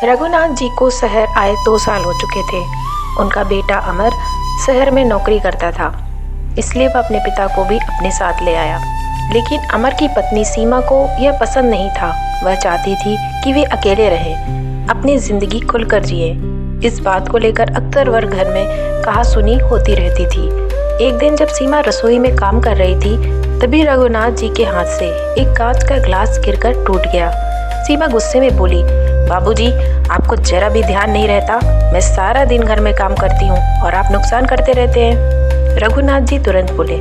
रघुनाथ जी को शहर आए 2 साल हो चुके थे। उनका बेटा अमर शहर में नौकरी करता था, इसलिए वह अपने पिता को भी अपने साथ ले आया। लेकिन अमर की पत्नी सीमा को यह पसंद नहीं था। वह चाहती थी कि वे अकेले रहें, अपनी जिंदगी खुलकर जिए। इस बात को लेकर अक्सर वह घर में कहासुनी होती रहती थी। एक दिन जब सीमा रसोई में काम कर रही थी, तभी रघुनाथ जी के हाथ से एक कांच का ग्लास गिरकर टूट गया। सीमा गुस्से में बोली, बाबूजी, आपको जरा भी ध्यान नहीं रहता। मैं सारा दिन घर में काम करती हूँ और आप नुकसान करते रहते हैं। रघुनाथ जी तुरंत बोले,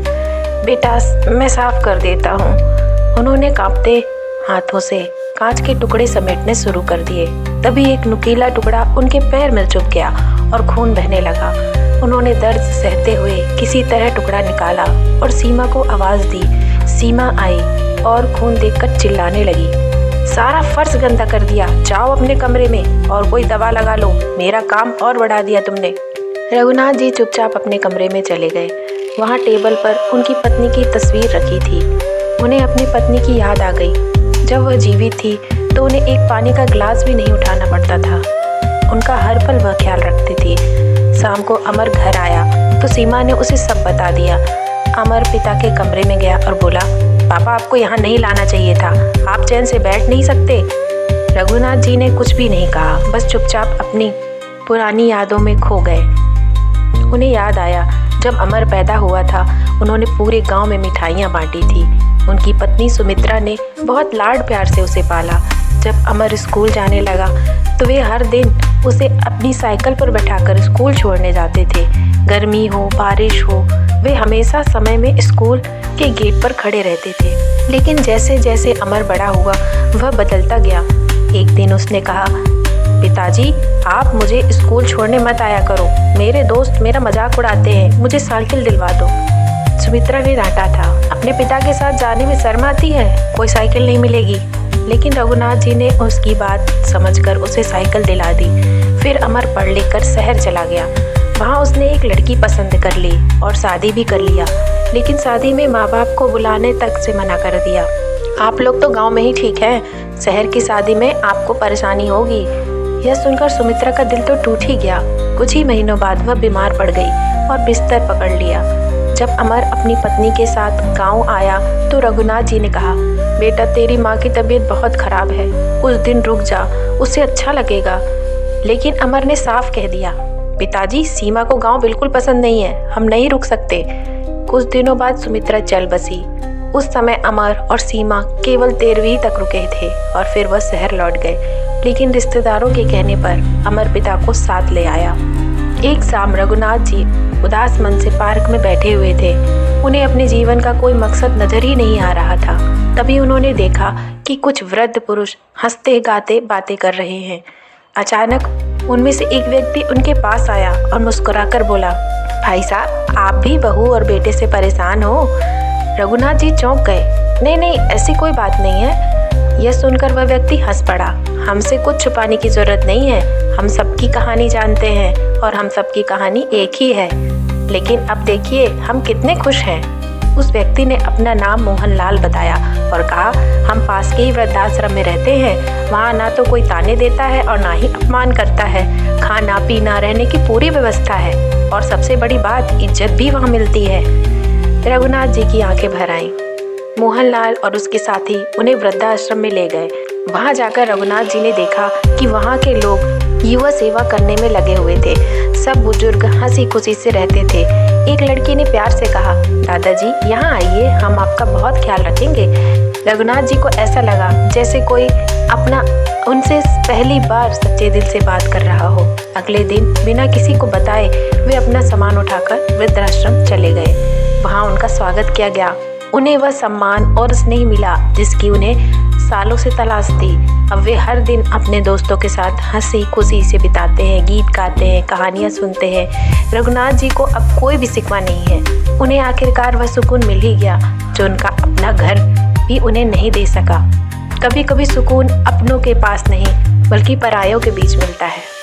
बेटा मैं साफ कर देता हूँ। उन्होंने कांपते हाथों से कांच के टुकड़े समेटने शुरू कर दिए। तभी एक नुकीला टुकड़ा उनके पैर में चुभ गया और खून बहने लगा। उन्होंने दर्द सहते हुए किसी तरह टुकड़ा निकाला और सीमा को आवाज़ दी। सीमा आई और खून देखकर चिल्लाने लगी, सारा फर्श गंदा कर दिया, जाओ अपने कमरे में और कोई दवा लगा लो, मेरा काम और बढ़ा दिया तुमने। रघुनाथ जी चुपचाप अपने कमरे में चले गए। वहाँ टेबल पर उनकी पत्नी की तस्वीर रखी थी। उन्हें अपनी पत्नी की याद आ गई। जब वह जीवित थी तो उन्हें एक पानी का गिलास भी नहीं उठाना पड़ता था। उनका हर पल वह ख्याल रखती थी। शाम को अमर घर आया तो सीमा ने उसे सब बता दिया। अमर पिता के कमरे में गया और बोला, पापा आपको यहाँ नहीं लाना चाहिए था, आप चैन से बैठ नहीं सकते। रघुनाथ जी ने कुछ भी नहीं कहा, बस चुपचाप अपनी पुरानी यादों में खो गए। उन्हें याद आया जब अमर पैदा हुआ था, उन्होंने पूरे गांव में मिठाइयाँ बांटी थी। उनकी पत्नी सुमित्रा ने बहुत लाड प्यार से उसे पाला। जब अमर स्कूल जाने लगा तो वे हर दिन उसे अपनी साइकिल पर बैठाकर स्कूल छोड़ने जाते थे। गर्मी हो बारिश हो, वे हमेशा समय में स्कूल के गेट पर खड़े रहते थे। लेकिन जैसे जैसे अमर बड़ा हुआ वह बदलता गया। एक दिन उसने कहा, पिताजी आप मुझे स्कूल छोड़ने मत आया करो, मेरे दोस्त मेरा मजाक उड़ाते हैं, मुझे साइकिल दिलवा दो। सुमित्रा ने डांटा था, अपने पिता के साथ जाने में शर्म आती है, कोई साइकिल नहीं मिलेगी। लेकिन रघुनाथ जी ने उसकी बात समझकर उसे साइकिल दिला दी। फिर अमर पढ़ लिख कर शहर चला गया। वहाँ उसने एक लड़की पसंद कर ली और शादी भी कर लिया। लेकिन शादी में माँ बाप को बुलाने तक से मना कर दिया। आप लोग तो गांव में ही ठीक हैं, शहर की शादी में आपको परेशानी होगी। यह सुनकर सुमित्रा का दिल तो टूट ही गया। कुछ ही महीनों बाद वह बीमार पड़ गई और बिस्तर पकड़ लिया। जब अमर अपनी पत्नी के साथ गांव आया तो रघुनाथ जी ने कहा, बेटा तेरी माँ की तबीयत बहुत खराब है, कुछ दिन रुक जा, उसे अच्छा लगेगा। लेकिन अमर ने साफ कह दिया, पिताजी सीमा को गांव बिल्कुल पसंद नहीं है, हम नहीं रुक सकते। कुछ दिनों बाद सुमित्रा चल बसी। उस समय अमर और सीमा केवल 13वीं तक रुके थे और फिर वह शहर लौट गए। लेकिन रिश्तेदारों के कहने पर अमर पिता को साथ ले आया। एक शाम रघुनाथ जी उदास मन से पार्क में बैठे हुए थे। उन्हें अपने जीवन का कोई मकसद नजर ही नहीं आ रहा था। तभी उन्होंने देखा कि कुछ वृद्ध पुरुष हंसते गाते बातें कर रहे हैं। अचानक उनमें से एक व्यक्ति उनके पास आया और मुस्कुराकर बोला, भाई साहब आप भी बहू और बेटे से परेशान हो? रघुनाथ जी चौंक गए। नहीं ऐसी कोई बात नहीं है। यह सुनकर वह व्यक्ति हंस पड़ा। हमसे कुछ छुपाने की जरूरत नहीं है, हम सबकी कहानी जानते हैं और हम सबकी कहानी एक ही है। लेकिन अब देखिए हम कितने खुश हैं। उस व्यक्ति ने अपना नाम मोहनलाल बताया और कहा, हम पास के ही वृद्धाश्रम में रहते हैं। वहाँ ना तो कोई ताने देता है और ना ही अपमान करता है। खाना पीना रहने की पूरी व्यवस्था है और सबसे बड़ी बात इज्जत भी वहाँ मिलती है। रघुनाथ जी की आंखें भर आईं। मोहनलाल और उसके साथी उन्हें वृद्धाश्रम में ले गए। वहाँ जाकर रघुनाथ जी ने देखा कि वहाँ के लोग युवा सेवा करने में लगे हुए थे। सब बुजुर्ग हंसी खुशी से रहते थे। एक लड़की ने प्यार से कहा, दादाजी यहाँ आइए, हम आपका बहुत ख्याल रखेंगे। रघुनाथ जी को ऐसा लगा जैसे कोई अपना उनसे पहली बार सच्चे दिल से बात कर रहा हो। अगले दिन बिना किसी को बताए वे अपना सामान उठाकर वृद्धाश्रम चले गए। वहाँ उनका स्वागत किया गया। उन्हें वह सम्मान और स्नेह मिला जिसकी उन्हें सालों से तलाश थी। अब वे हर दिन अपने दोस्तों के साथ हंसी खुशी से बिताते हैं, गीत गाते हैं, कहानियाँ सुनते हैं। रघुनाथ जी को अब कोई भी शिकवा नहीं है। उन्हें आखिरकार वह सुकून मिल ही गया जो उनका अपना घर भी उन्हें नहीं दे सका। कभी कभी सुकून अपनों के पास नहीं बल्कि परायों के बीच मिलता है।